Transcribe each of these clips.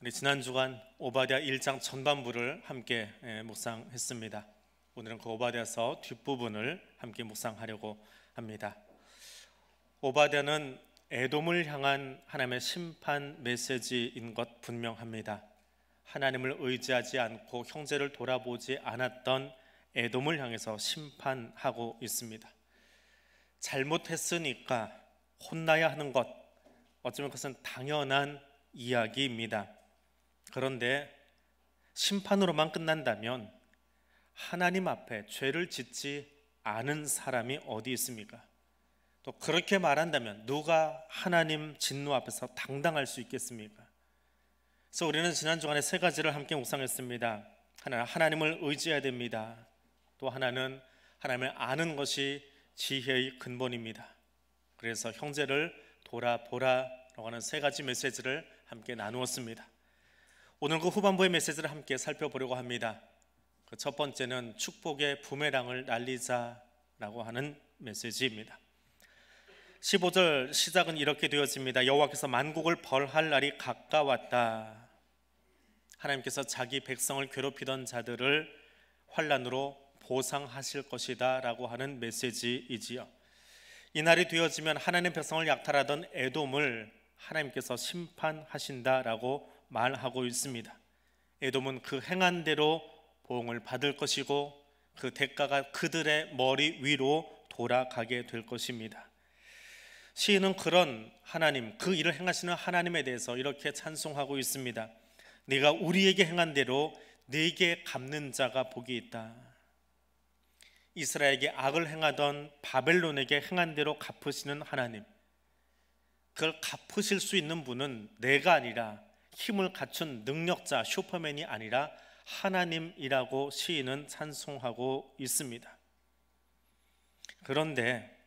우리 지난 주간 오바댜 1장 전반부를 함께 묵상했습니다. 오늘은 그 오바댜서 뒷부분을 함께 묵상하려고 합니다. 오바댜는 에돔을 향한 하나님의 심판 메시지인 것 분명합니다. 하나님을 의지하지 않고 형제를 돌아보지 않았던 에돔을 향해서 심판하고 있습니다. 잘못했으니까 혼나야 하는 것, 어쩌면 그것은 당연한 이야기입니다. 그런데 심판으로만 끝난다면 하나님 앞에 죄를 짓지 않은 사람이 어디 있습니까? 또 그렇게 말한다면 누가 하나님 진노 앞에서 당당할 수 있겠습니까? 그래서 우리는 지난 주간에 세 가지를 함께 묵상했습니다. 하나는 하나님을 의지해야 됩니다. 또 하나는 하나님을 아는 것이 지혜의 근본입니다. 그래서 형제를 돌아보라라고 하는 세 가지 메시지를 함께 나누었습니다. 오늘 그 후반부의 메시지를 함께 살펴보려고 합니다. 그 첫 번째는 축복의 부메랑을 날리자라고 하는 메시지입니다. 15절 시작은 이렇게 되어집니다. 여호와께서 만국을 벌할 날이 가까웠다. 하나님께서 자기 백성을 괴롭히던 자들을 환난으로 보상하실 것이다 라고 하는 메시지이지요. 이 날이 되어지면 하나님의 백성을 약탈하던 에돔을 하나님께서 심판하신다라고 말하고 있습니다. 에돔은 그 행한 대로 보응을 받을 것이고 그 대가가 그들의 머리 위로 돌아가게 될 것입니다. 시인은 그런 하나님, 그 일을 행하시는 하나님에 대해서 이렇게 찬송하고 있습니다. 네가 우리에게 행한 대로 네게 갚는 자가 복이 있다. 이스라엘에게 악을 행하던 바벨론에게 행한 대로 갚으시는 하나님, 그걸 갚으실 수 있는 분은 내가 아니라 힘을 갖춘 능력자 슈퍼맨이 아니라 하나님이라고 시인은 찬송하고 있습니다. 그런데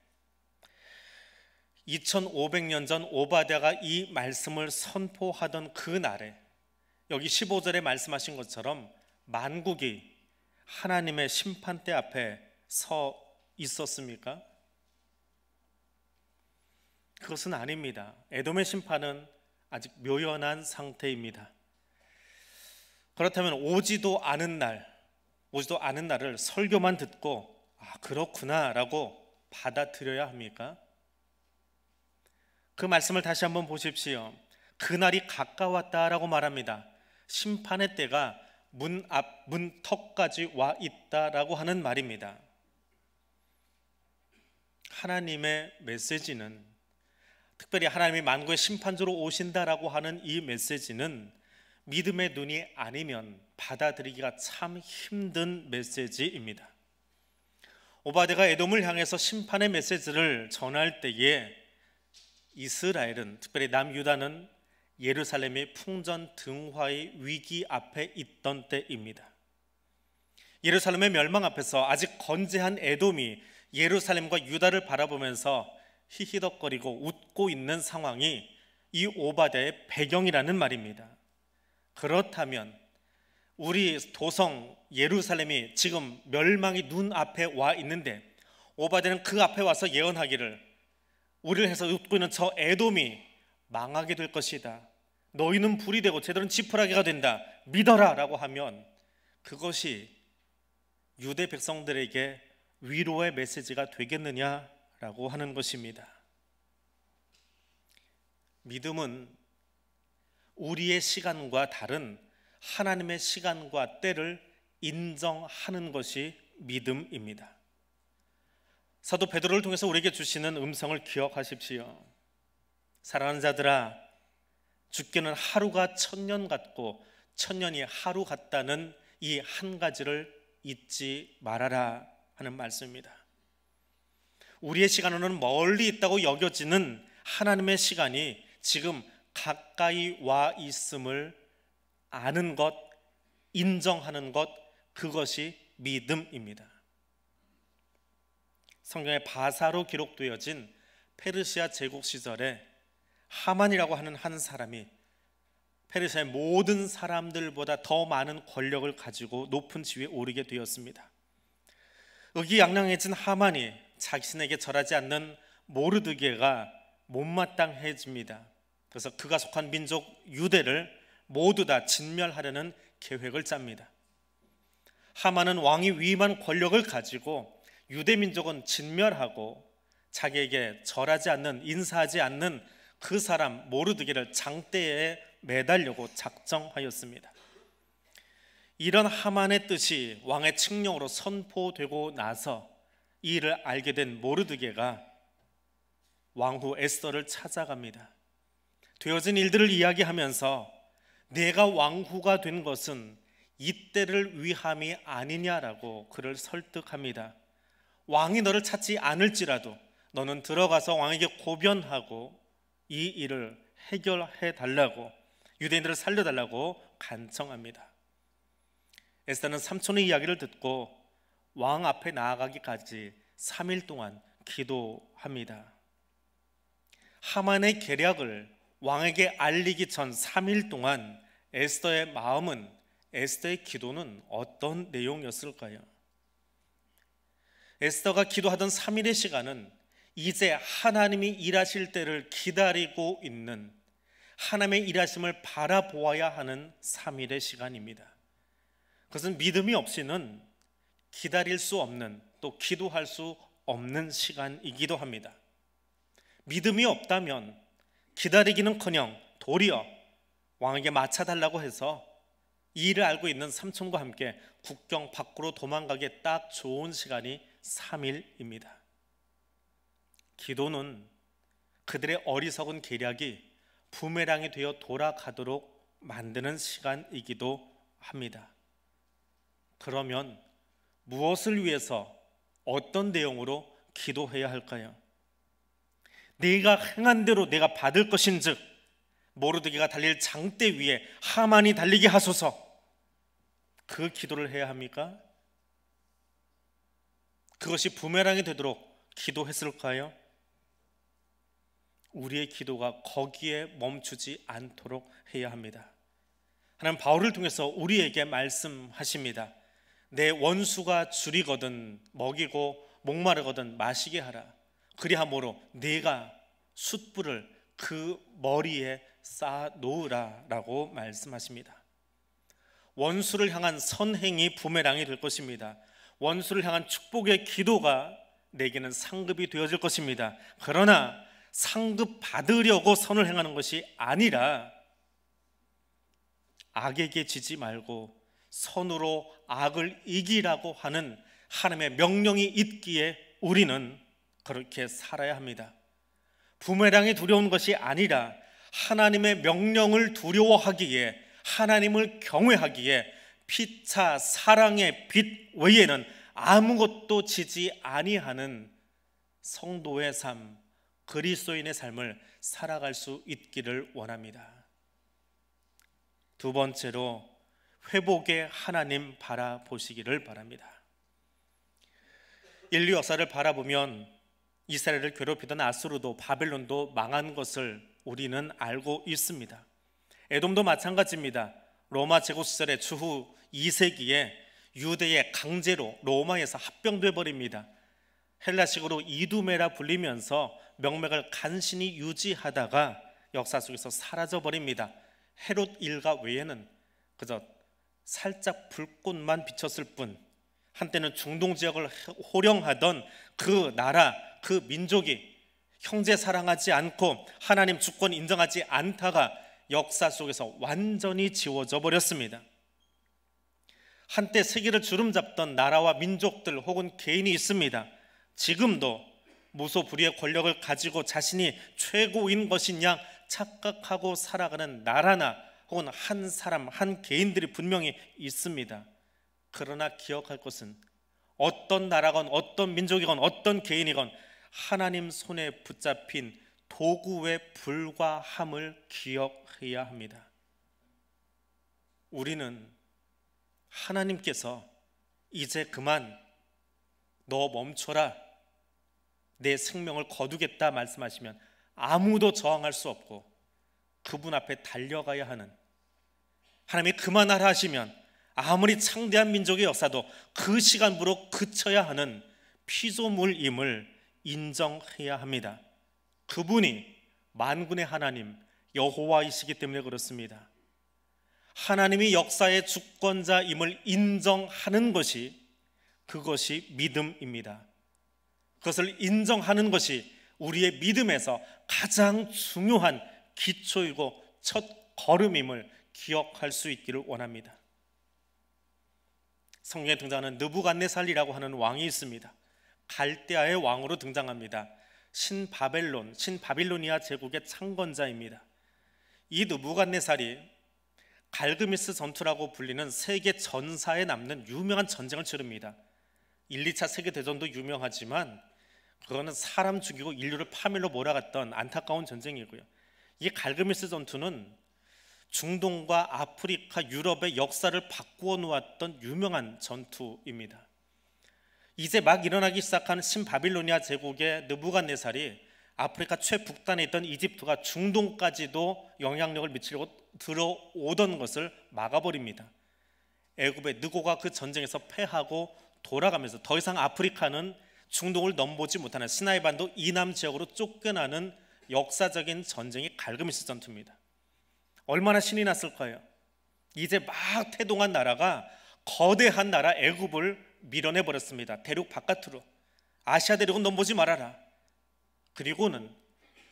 2500년 전 오바댜가 이 말씀을 선포하던 그 날에 여기 15절에 말씀하신 것처럼 만국이 하나님의 심판대 앞에 서 있었습니까? 그것은 아닙니다. 에돔의 심판은 아직 묘연한 상태입니다. 그렇다면 오지도 않은 날을 설교만 듣고 그렇구나 라고 받아들여야 합니까? 그 말씀을 다시 한번 보십시오. 그날이 가까웠다라고 말합니다. 심판의 때가 문 턱까지 와 있다라고 하는 말입니다. 하나님의 메시지는, 특별히 하나님이 만국의 심판주로 오신다라고 하는 이 메시지는 믿음의 눈이 아니면 받아들이기가 참 힘든 메시지입니다. 오바댜가 에돔을 향해서 심판의 메시지를 전할 때에 이스라엘은, 특별히 남유다는 예루살렘이 풍전등화의 위기 앞에 있던 때입니다. 예루살렘의 멸망 앞에서 아직 건재한 에돔이 예루살렘과 유다를 바라보면서 히히덕거리고 웃고 있는 상황이 이 오바댜의 배경이라는 말입니다. 그렇다면 우리 도성 예루살렘이 지금 멸망이 눈앞에 와 있는데 오바댜는 그 앞에 와서 예언하기를, 우리를 해서 웃고 있는 저 에돔이 망하게 될 것이다, 너희는 불이 되고 쟤들은 지푸라기가 된다, 믿어라 라고 하면 그것이 유대 백성들에게 위로의 메시지가 되겠느냐라고 하는 것입니다. 믿음은 우리의 시간과 다른 하나님의 시간과 때를 인정하는 것이 믿음입니다. 사도 베드로를 통해서 우리에게 주시는 음성을 기억하십시오. 사랑하는 자들아, 죽기는 하루가 천년 같고 천년이 하루 같다는 이 한 가지를 잊지 말아라 하는 말씀입니다. 우리의 시간으로는 멀리 있다고 여겨지는 하나님의 시간이 지금 가까이 와 있음을 아는 것, 인정하는 것, 그것이 믿음입니다. 성경에 바사로 기록되어진 페르시아 제국 시절에 하만이라고 하는 한 사람이 페르시아의 모든 사람들보다 더 많은 권력을 가지고 높은 지위에 오르게 되었습니다. 의기양양해진 하만이 자신에게 절하지 않는 모르드게가 못마땅해집니다. 그래서 그가 속한 민족 유대를 모두 다 진멸하려는 계획을 짭니다. 하만은 왕이 위임한 권력을 가지고 유대 민족은 진멸하고 자기에게 절하지 않는, 인사하지 않는 그 사람 모르드게를 장대에 매달려고 작정하였습니다. 이런 하만의 뜻이 왕의 칙령으로 선포되고 나서 이 일을 알게 된 모르드게가 왕후 에스더를 찾아갑니다. 되어진 일들을 이야기하면서 내가 왕후가 된 것은 이때를 위함이 아니냐라고 그를 설득합니다. 왕이 너를 찾지 않을지라도 너는 들어가서 왕에게 고변하고 이 일을 해결해 달라고, 유대인들을 살려달라고 간청합니다. 에스더는 삼촌의 이야기를 듣고 왕 앞에 나아가기까지 3일 동안 기도합니다. 하만의 계략을 왕에게 알리기 전 3일 동안 에스더의 마음은, 에스더의 기도는 어떤 내용이었을까요? 에스더가 기도하던 3일의 시간은 이제 하나님이 일하실 때를 기다리고 있는, 하나님의 일하심을 바라보아야 하는 3일의 시간입니다. 그것은 믿음이 없이는 기다릴 수 없는, 또 기도할 수 없는 시간이기도 합니다. 믿음이 없다면 기다리기는커녕 도리어 왕에게 맞춰달라고 해서 이 일을 알고 있는 삼촌과 함께 국경 밖으로 도망가기에 딱 좋은 시간이 3일입니다. 기도는 그들의 어리석은 계략이 부메랑이 되어 돌아가도록 만드는 시간이기도 합니다. 그러면 무엇을 위해서, 어떤 내용으로 기도해야 할까요? 내가 행한 대로 내가 받을 것인즉 모르드게가 달릴 장대 위에 하만이 달리게 하소서, 그 기도를 해야 합니까? 그것이 부메랑이 되도록 기도했을까요? 우리의 기도가 거기에 멈추지 않도록 해야 합니다. 하나님 바울을 통해서 우리에게 말씀하십니다. 내 원수가 줄이거든 먹이고 목마르거든 마시게 하라. 그리함으로 네가 숯불을 그 머리에 쌓아 놓으라 라고 말씀하십니다. 원수를 향한 선행이 부메랑이 될 것입니다. 원수를 향한 축복의 기도가 내게는 상급이 되어질 것입니다. 그러나 상급 받으려고 선을 행하는 것이 아니라 악에게 지지 말고 선으로 악을 이기라고 하는 하나님의 명령이 있기에 우리는 그렇게 살아야 합니다. 부메랑이 두려운 것이 아니라 하나님의 명령을 두려워하기에, 하나님을 경외하기에 피차 사랑의 빛 외에는 아무것도 지지 아니하는 성도의 삶, 그리스도인의 삶을 살아갈 수 있기를 원합니다. 두 번째로 회복의 하나님 바라보시기를 바랍니다. 인류 역사를 바라보면 이스라엘을 괴롭히던 아수르도 바벨론도 망한 것을 우리는 알고 있습니다. 에돔도 마찬가지입니다. 로마 제국 시절의 주후 2세기에 유대에 강제로 로마에서 합병돼 버립니다. 헬라식으로 이두메라 불리면서 명맥을 간신히 유지하다가 역사 속에서 사라져 버립니다. 헤롯 일가 외에는 그저 살짝 불꽃만 비쳤을 뿐, 한때는 중동 지역을 호령하던 그 나라, 그 민족이 형제 사랑하지 않고 하나님 주권 인정하지 않다가 역사 속에서 완전히 지워져 버렸습니다. 한때 세계를 주름잡던 나라와 민족들 혹은 개인이 있습니다. 지금도 무소불위의 권력을 가지고 자신이 최고인 것인 양 착각하고 살아가는 나라나 혹은 한 사람, 한 개인들이 분명히 있습니다. 그러나 기억할 것은 어떤 나라건 어떤 민족이건 어떤 개인이건 하나님 손에 붙잡힌 도구에 불과함을 기억해야 합니다. 우리는 하나님께서 이제 그만 너 멈춰라, 내 생명을 거두겠다 말씀하시면 아무도 저항할 수 없고 그분 앞에 달려가야 하는, 하나님이 그만하라 하시면 아무리 창대한 민족의 역사도 그 시간부로 그쳐야 하는 피조물임을 인정해야 합니다. 그분이 만군의 하나님 여호와이시기 때문에 그렇습니다. 하나님이 역사의 주권자임을 인정하는 것이, 그것이 믿음입니다. 그것을 인정하는 것이 우리의 믿음에서 가장 중요한 기초이고 첫 걸음임을 기억할 수 있기를 원합니다. 성경에 등장하는 느부갓네살이라고 하는 왕이 있습니다. 갈대아의 왕으로 등장합니다. 신바빌로니아 제국의 창건자입니다. 이 느부갓네살이 갈그미스 전투라고 불리는 세계 전사에 남는 유명한 전쟁을 치릅니다. 1, 2차 세계대전도 유명하지만 그거는 사람 죽이고 인류를 파멸로 몰아갔던 안타까운 전쟁이고요. 이 갈그미스 전투는 중동과 아프리카, 유럽의 역사를 바꾸어 놓았던 유명한 전투입니다. 이제 막 일어나기 시작한 신바빌로니아 제국의 느부갓네살이 아프리카 최북단에 있던 이집트가 중동까지도 영향력을 미치려고 들어오던 것을 막아버립니다. 애굽의 느고가 그 전쟁에서 패하고 돌아가면서 더 이상 아프리카는 중동을 넘보지 못하는 시나이 반도 이남 지역으로 쫓겨나는 역사적인 전쟁이 갈그미스 전투입니다. 얼마나 신이 났을까요? 이제 막 태동한 나라가 거대한 나라 애굽을 밀어내버렸습니다. 대륙 바깥으로. 아시아 대륙은 넘보지 말아라. 그리고는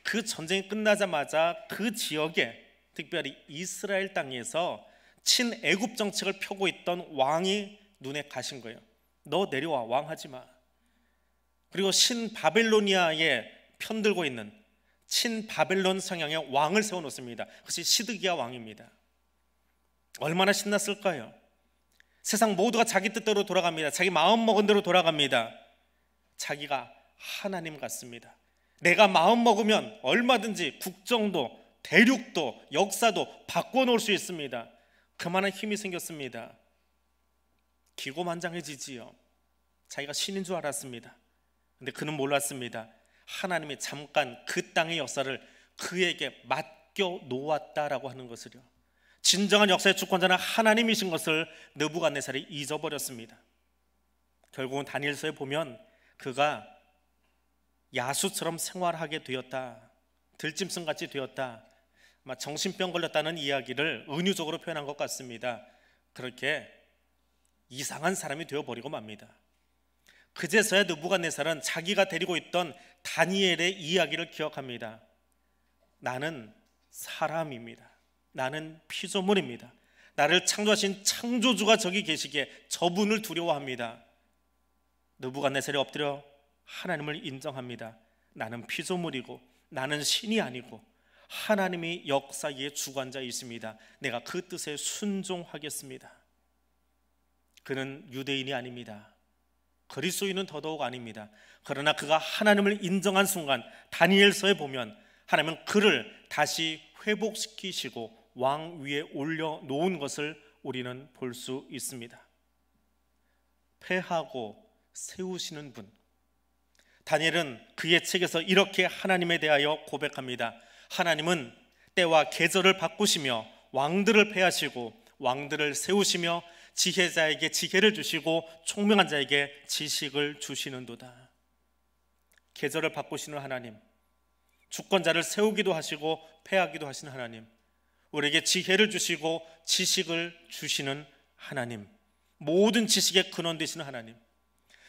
그 전쟁이 끝나자마자 그 지역에, 특별히 이스라엘 땅에서 친애굽 정책을 펴고 있던 왕이 눈에 가신 거예요. 너 내려와, 왕하지 마. 그리고 신바벨로니아에 편들고 있는 친바벨론 성향의 왕을 세워놓습니다. 그것이 시드기야 왕입니다. 얼마나 신났을까요? 세상 모두가 자기 뜻대로 돌아갑니다. 자기 마음 먹은 대로 돌아갑니다. 자기가 하나님 같습니다. 내가 마음 먹으면 얼마든지 국정도, 대륙도, 역사도 바꿔놓을 수 있습니다. 그만한 힘이 생겼습니다. 기고만장해지지요. 자기가 신인 줄 알았습니다. 근데 그는 몰랐습니다. 하나님이 잠깐 그 땅의 역사를 그에게 맡겨 놓았다라고 하는 것을요. 진정한 역사의 주권자는 하나님이신 것을 느부갓네살이 잊어버렸습니다. 결국은 다니엘서에 보면 그가 야수처럼 생활하게 되었다, 들짐승같이 되었다, 정신병 걸렸다는 이야기를 은유적으로 표현한 것 같습니다. 그렇게 이상한 사람이 되어버리고 맙니다. 그제서야 느부갓네살은 자기가 데리고 있던 다니엘의 이야기를 기억합니다. 나는 사람입니다. 나는 피조물입니다. 나를 창조하신 창조주가 저기 계시기에 저분을 두려워합니다. 느부갓네살이 엎드려 하나님을 인정합니다. 나는 피조물이고 나는 신이 아니고 하나님이 역사의 주관자이십니다. 내가 그 뜻에 순종하겠습니다. 그는 유대인이 아닙니다. 그리스도인은 더더욱 아닙니다. 그러나 그가 하나님을 인정한 순간 다니엘서에 보면 하나님은 그를 다시 회복시키시고 왕 위에 올려놓은 것을 우리는 볼 수 있습니다. 패하고 세우시는 분, 다니엘은 그의 책에서 이렇게 하나님에 대하여 고백합니다. 하나님은 때와 계절을 바꾸시며 왕들을 패하시고 왕들을 세우시며 지혜자에게 지혜를 주시고 총명한 자에게 지식을 주시는도다. 계절을 바꾸시는 하나님, 주권자를 세우기도 하시고 패하기도 하시는 하나님, 우리에게 지혜를 주시고 지식을 주시는 하나님, 모든 지식의 근원 되시는 하나님,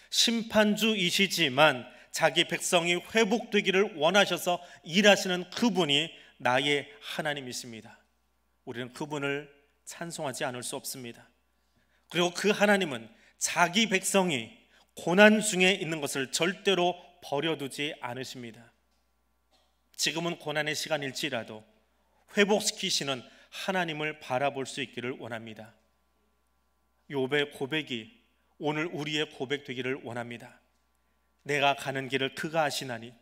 심판주이시지만 자기 백성이 회복되기를 원하셔서 일하시는 그분이 나의 하나님이십니다. 우리는 그분을 찬송하지 않을 수 없습니다. 그리고 그 하나님은 자기 백성이 고난 중에 있는 것을 절대로 버려두지 않으십니다. 지금은 고난의 시간일지라도 회복시키시는 하나님을 바라볼 수 있기를 원합니다. 욥의 고백이 오늘 우리의 고백 되기를 원합니다. 내가 가는 길을 그가 아시나니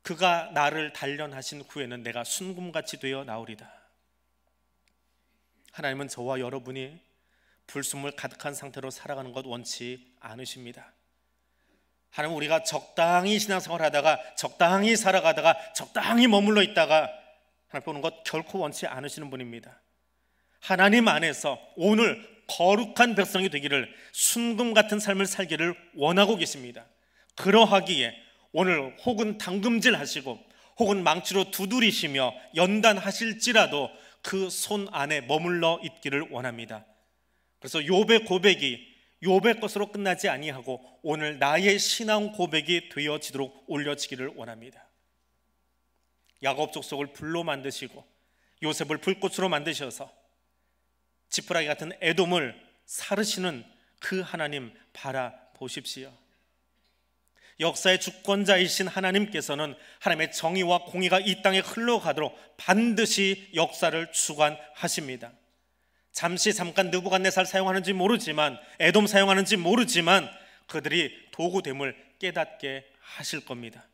그가 나를 단련하신 후에는 내가 순금같이 되어 나오리다. 하나님은 저와 여러분이 불순물 가득한 상태로 살아가는 것 원치 않으십니다. 하나님, 우리가 적당히 신앙생활 하다가 적당히 살아가다가 적당히 머물러 있다가 하나님 보는 것 결코 원치 않으시는 분입니다. 하나님 안에서 오늘 거룩한 백성이 되기를, 순금 같은 삶을 살기를 원하고 계십니다. 그러하기에 오늘 혹은 당금질 하시고 혹은 망치로 두드리시며 연단하실지라도 그 손 안에 머물러 있기를 원합니다. 그래서 욥의 고백이 욥의 것으로 끝나지 아니하고 오늘 나의 신앙 고백이 되어지도록 올려지기를 원합니다. 야곱 족속을 불로 만드시고 요셉을 불꽃으로 만드셔서 지푸라기 같은 에돔을 사르시는 그 하나님 바라보십시오. 역사의 주권자이신 하나님께서는 하나님의 정의와 공의가 이 땅에 흘러가도록 반드시 역사를 주관하십니다. 잠깐 느부갓네살 사용하는지 모르지만, 에돔 사용하는지 모르지만 그들이 도구됨을 깨닫게 하실 겁니다.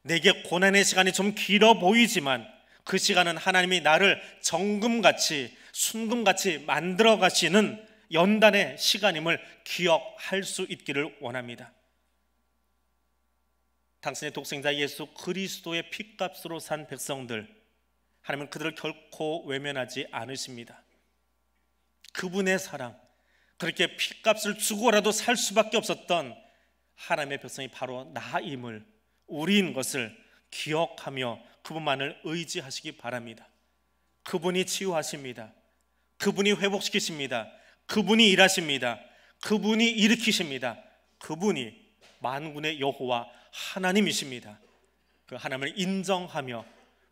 내게 고난의 시간이 좀 길어 보이지만 그 시간은 하나님이 나를 정금같이 순금같이 만들어 가시는 연단의 시간임을 기억할 수 있기를 원합니다. 당신의 독생자 예수 그리스도의 핏값으로 산 백성들, 하나님은 그들을 결코 외면하지 않으십니다. 그분의 사랑, 그렇게 핏값을 주고라도 살 수밖에 없었던 하나님의 백성이 바로 나임을, 우리인 것을 기억하며 그분만을 의지하시기 바랍니다. 그분이 치유하십니다. 그분이 회복시키십니다. 그분이 일하십니다. 그분이 일으키십니다. 그분이 만군의 여호와 하나님이십니다. 그 하나님을 인정하며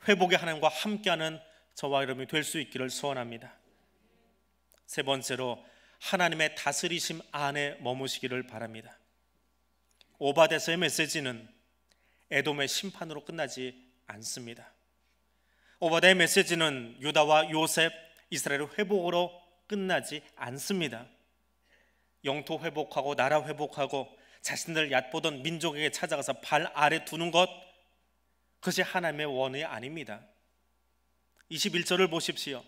회복의 하나님과 함께하는 저와 여러분이 될 수 있기를 소원합니다. 세 번째로, 하나님의 다스리심 안에 머무시기를 바랍니다. 오바댜서의 메시지는 에돔의 심판으로 끝나지 않습니다. 오바댜의 메시지는 유다와 요셉, 이스라엘의 회복으로 끝나지 않습니다. 영토 회복하고 나라 회복하고 자신들 얕보던 민족에게 찾아가서 발 아래 두는 것, 그것이 하나님의 원이 아닙니다. 21절을 보십시오.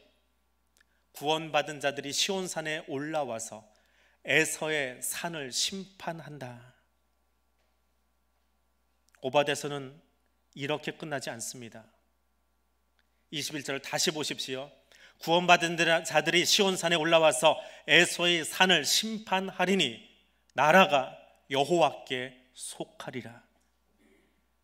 구원받은 자들이 시온산에 올라와서 에서의 산을 심판한다. 오바댜서는 이렇게 끝나지 않습니다. 21절을 다시 보십시오. 구원받은 자들이 시온산에 올라와서 에서의 산을 심판하리니 나라가 여호와께 속하리라.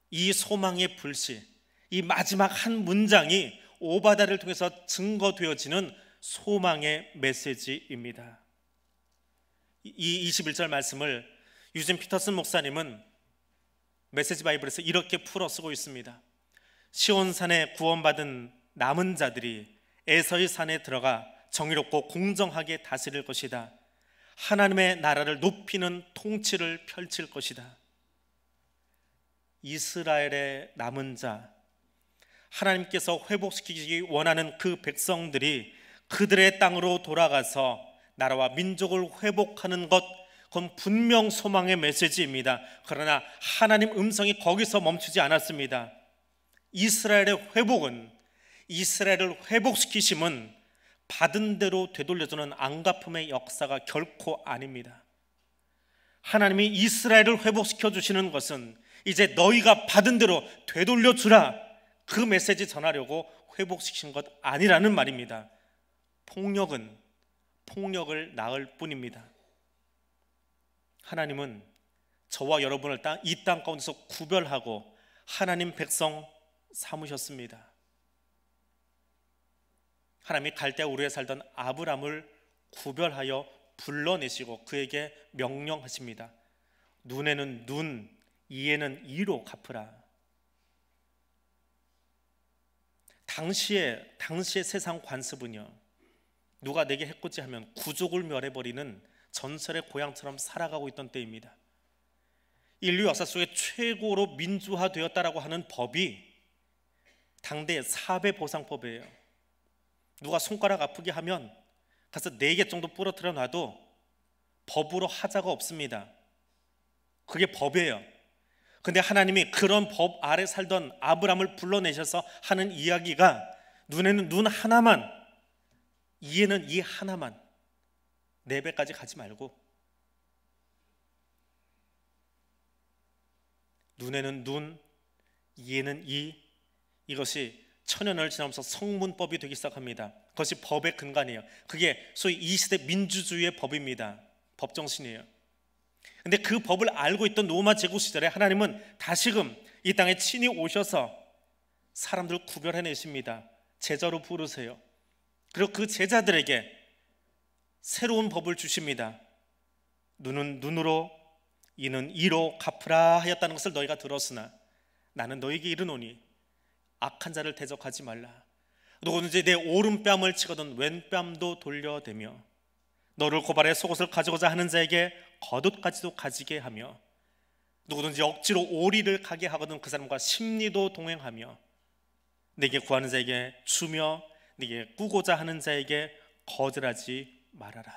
이 소망의 불씨, 이 마지막 한 문장이 오바댜를 통해서 증거되어지는 소망의 메시지입니다. 이 21절 말씀을 유진 피터슨 목사님은 메시지 바이블에서 이렇게 풀어 쓰고 있습니다. 시온산에 구원받은 남은 자들이 에서의 산에 들어가 정의롭고 공정하게 다스릴 것이다. 하나님의 나라를 높이는 통치를 펼칠 것이다. 이스라엘의 남은 자, 하나님께서 회복시키기 원하는 그 백성들이 그들의 땅으로 돌아가서 나라와 민족을 회복하는 것, 그건 분명 소망의 메시지입니다. 그러나 하나님 음성이 거기서 멈추지 않았습니다. 이스라엘의 회복은, 이스라엘을 회복시키심은 받은 대로 되돌려주는 앙가품의 역사가 결코 아닙니다. 하나님이 이스라엘을 회복시켜 주시는 것은 이제 너희가 받은 대로 되돌려 주라, 그 메시지 전하려고 회복시킨 것 아니라는 말입니다. 폭력은 폭력을 낳을 뿐입니다. 하나님은 저와 여러분을 이 땅 가운데서 구별하고 하나님 백성 삼으셨습니다. 하나님이 갈대아 우르에 살던 아브람을 구별하여 불러내시고 그에게 명령하십니다. 눈에는 눈, 이에는 이로 갚으라. 당시의 세상 관습은요, 누가 내게 해코지 하면 구족을 멸해버리는 전설의 고향처럼 살아가고 있던 때입니다. 인류 역사 속에 최고로 민주화되었다라고 하는 법이 당대의 사배보상법이에요. 누가 손가락 아프게 하면 가서 4개 정도 부러뜨려 놔도 법으로 하자가 없습니다. 그게 법이에요. 근데 하나님이 그런 법 아래 살던 아브람을 불러내셔서 하는 이야기가 눈에는 눈 하나만, 이에는 이 하나만, 4배까지 가지 말고 눈에는 눈, 이에는 이, 이것이 천년을 지나면서 성문법이 되기 시작합니다. 그것이 법의 근간이에요. 그게 소위 이 시대 민주주의의 법입니다. 법정신이에요. 근데 그 법을 알고 있던 로마 제국 시절에 하나님은 다시금 이 땅에 친히 오셔서 사람들을 구별해내십니다. 제자로 부르세요. 그리고 그 제자들에게 새로운 법을 주십니다. 눈은 눈으로 이는 이로 갚으라 하였다는 것을 너희가 들었으나 나는 너희에게 이르노니 악한 자를 대적하지 말라. 누구든지 내 오른뺨을 치거든 왼뺨도 돌려대며 너를 고발해 속옷을 가지고자 하는 자에게 겉옷까지도 가지게 하며 누구든지 억지로 오리를 가게 하거든 그 사람과 심리도 동행하며 내게 구하는 자에게 주며 네게 꾸고자 하는 자에게 거절하지 말아라.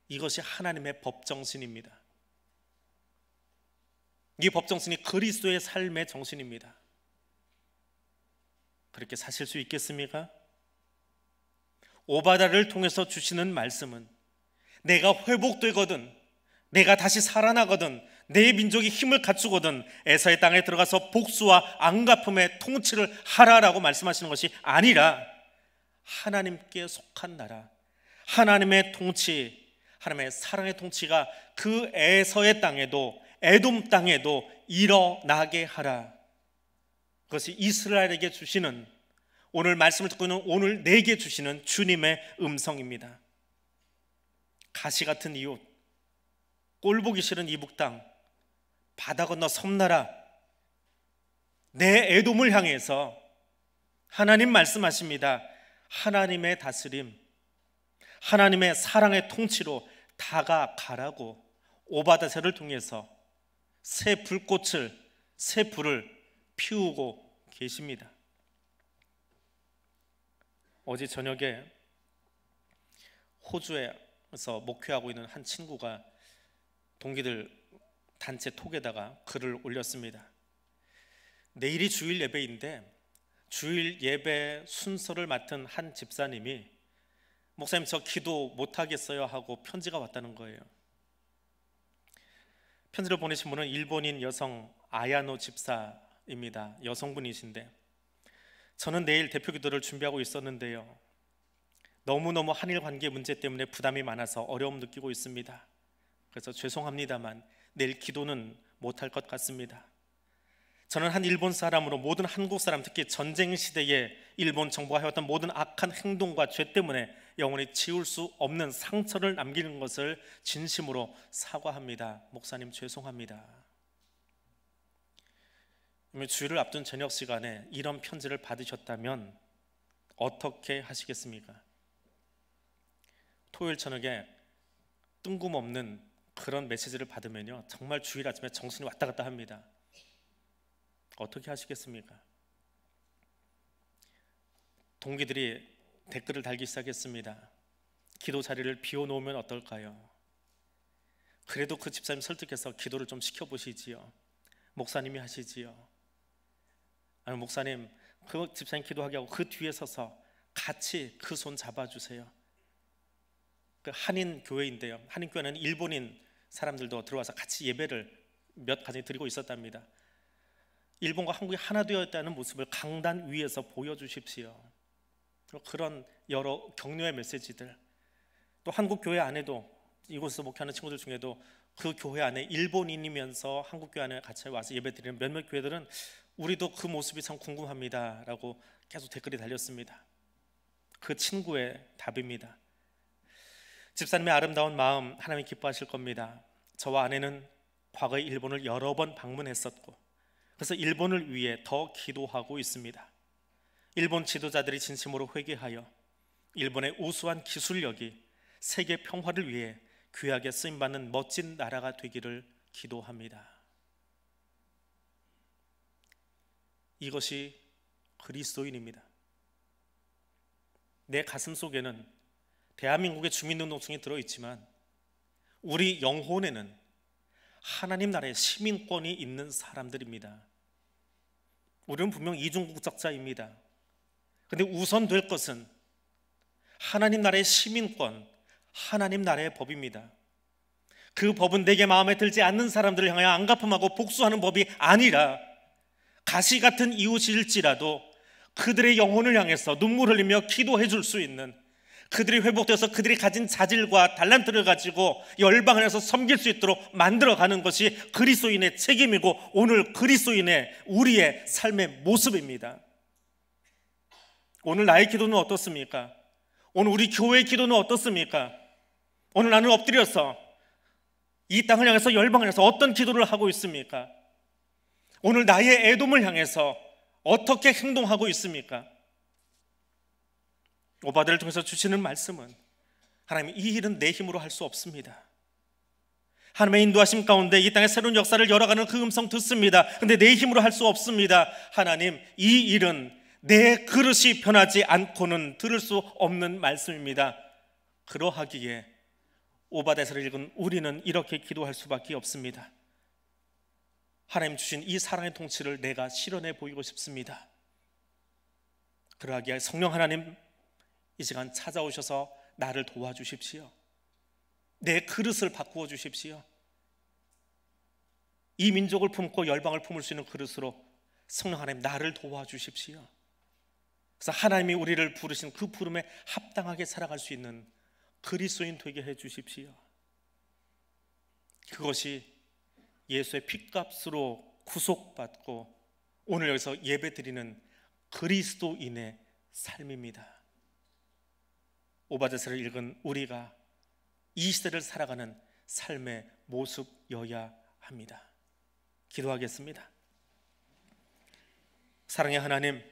이것이 하나님의 법정신입니다. 이 법정신이 그리스도의 삶의 정신입니다. 그렇게 사실 수 있겠습니까? 오바다를 통해서 주시는 말씀은 내가 회복되거든, 내가 다시 살아나거든, 내 민족이 힘을 갖추거든 에서의 땅에 들어가서 복수와 앙갚음의 통치를 하라라고 말씀하시는 것이 아니라 하나님께 속한 나라, 하나님의 통치, 하나님의 사랑의 통치가 그 에서의 땅에도 에돔 땅에도 일어나게 하라. 그것이 이스라엘에게 주시는, 오늘 말씀을 듣고 있는 오늘 내게 주시는 주님의 음성입니다. 가시 같은 이웃, 꼴보기 싫은 이북 땅, 바다 건너 섬나라, 내 에돔을 향해서 하나님 말씀하십니다. 하나님의 다스림, 하나님의 사랑의 통치로 다가가라고 오바다서를 통해서 새 불꽃을, 새 불을 피우고 계십니다. 어제 저녁에 호주에서 목회하고 있는 한 친구가 동기들 단체 톡에다가 글을 올렸습니다. 내일이 주일 예배인데 주일 예배 순서를 맡은 한 집사님이 목사님 저 기도 못하겠어요 하고 편지가 왔다는 거예요. 편지를 보내신 분은 일본인 여성 아야노 집사입니다. 여성분이신데 저는 내일 대표 기도를 준비하고 있었는데요, 너무너무 한일 관계 문제 때문에 부담이 많아서 어려움 느끼고 있습니다. 그래서 죄송합니다만 내일 기도는 못할 것 같습니다. 저는 한 일본 사람으로 모든 한국 사람, 특히 전쟁 시대에 일본 정부가 해왔던 모든 악한 행동과 죄 때문에 영원히 지울 수 없는 상처를 남기는 것을 진심으로 사과합니다. 목사님 죄송합니다. 주일을 앞둔 저녁 시간에 이런 편지를 받으셨다면 어떻게 하시겠습니까? 토요일 저녁에 뜬금없는 그런 메시지를 받으면요, 정말 주일 아침에 정신이 왔다 갔다 합니다. 어떻게 하시겠습니까? 동기들이 댓글을 달기 시작했습니다. 기도 자리를 비워놓으면 어떨까요? 그래도 그 집사님 설득해서 기도를 좀 시켜보시지요. 목사님이 하시지요. 아니 목사님, 그 집사님 기도하게 하고 그 뒤에 서서 같이 그 손 잡아주세요. 그 한인 교회인데요, 한인 교회는 일본인 사람들도 들어와서 같이 예배를 몇 가지 드리고 있었답니다. 일본과 한국이 하나 되어 있다는 모습을 강단 위에서 보여주십시오. 그런 여러 격려의 메시지들, 또 한국 교회 안에도 이곳에서 목회하는 친구들 중에도 그 교회 안에 일본인이면서 한국 교회 안에 같이 와서 예배드리는 몇몇 교회들은 우리도 그 모습이 참 궁금합니다 라고 계속 댓글이 달렸습니다. 그 친구의 답입니다. 집사님의 아름다운 마음 하나님이 기뻐하실 겁니다. 저와 아내는 과거에 일본을 여러 번 방문했었고 그래서 일본을 위해 더 기도하고 있습니다. 일본 지도자들이 진심으로 회개하여 일본의 우수한 기술력이 세계 평화를 위해 귀하게 쓰임받는 멋진 나라가 되기를 기도합니다. 이것이 그리스도인입니다. 내 가슴 속에는 대한민국의 주민등록증이 들어있지만 우리 영혼에는 하나님 나라의 시민권이 있는 사람들입니다. 우리는 분명 이중국적자입니다. 그런데 우선 될 것은 하나님 나라의 시민권, 하나님 나라의 법입니다. 그 법은 내게 마음에 들지 않는 사람들을 향하여 앙갚음하고 복수하는 법이 아니라 가시 같은 이웃일지라도 그들의 영혼을 향해서 눈물 흘리며 기도해 줄 수 있는, 그들이 회복되어서 그들이 가진 자질과 달란트를 가지고 열방을 해서 섬길 수 있도록 만들어가는 것이 그리스도인의 책임이고 오늘 그리스도인의 우리의 삶의 모습입니다. 오늘 나의 기도는 어떻습니까? 오늘 우리 교회의 기도는 어떻습니까? 오늘 나는 엎드려서 이 땅을 향해서 열방을 향해서 어떤 기도를 하고 있습니까? 오늘 나의 애돔을 향해서 어떻게 행동하고 있습니까? 오바댜를 통해서 주시는 말씀은 하나님, 이 일은 내 힘으로 할 수 없습니다. 하나님의 인도하심 가운데 이 땅에 새로운 역사를 열어가는 그 음성 듣습니다. 그런데 내 힘으로 할 수 없습니다. 하나님, 이 일은 내 그릇이 변하지 않고는 들을 수 없는 말씀입니다. 그러하기에 오바댜서를 읽은 우리는 이렇게 기도할 수밖에 없습니다. 하나님 주신 이 사랑의 통치를 내가 실현해 보이고 싶습니다. 그러하기에 성령 하나님, 이 시간 찾아오셔서 나를 도와주십시오. 내 그릇을 바꾸어 주십시오. 이 민족을 품고 열방을 품을 수 있는 그릇으로 성령 하나님, 나를 도와주십시오. 그래서 하나님이 우리를 부르신 그 부름에 합당하게 살아갈 수 있는 그리스도인 되게 해 주십시오. 그것이 예수의 핏값으로 구속받고 오늘 여기서 예배드리는 그리스도인의 삶입니다. 오바댜서를 읽은 우리가 이 시대를 살아가는 삶의 모습여야 합니다. 기도하겠습니다. 사랑의 하나님,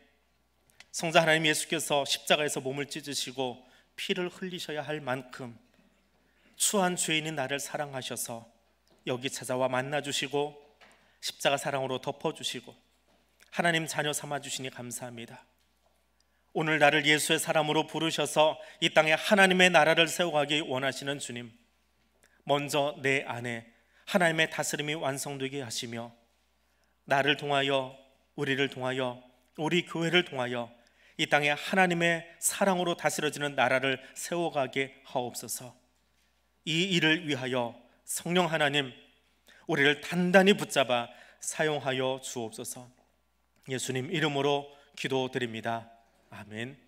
성자 하나님 예수께서 십자가에서 몸을 찢으시고 피를 흘리셔야 할 만큼 추한 죄인인 나를 사랑하셔서 여기 찾아와 만나주시고 십자가 사랑으로 덮어주시고 하나님 자녀 삼아주시니 감사합니다. 오늘 나를 예수의 사람으로 부르셔서 이 땅에 하나님의 나라를 세워가기 원하시는 주님, 먼저 내 안에 하나님의 다스림이 완성되게 하시며 나를 통하여, 우리를 통하여, 우리 교회를 통하여 이 땅에 하나님의 사랑으로 다스려지는 나라를 세워가게 하옵소서. 이 일을 위하여 성령 하나님, 우리를 단단히 붙잡아 사용하여 주옵소서. 예수님 이름으로 기도드립니다. 아멘.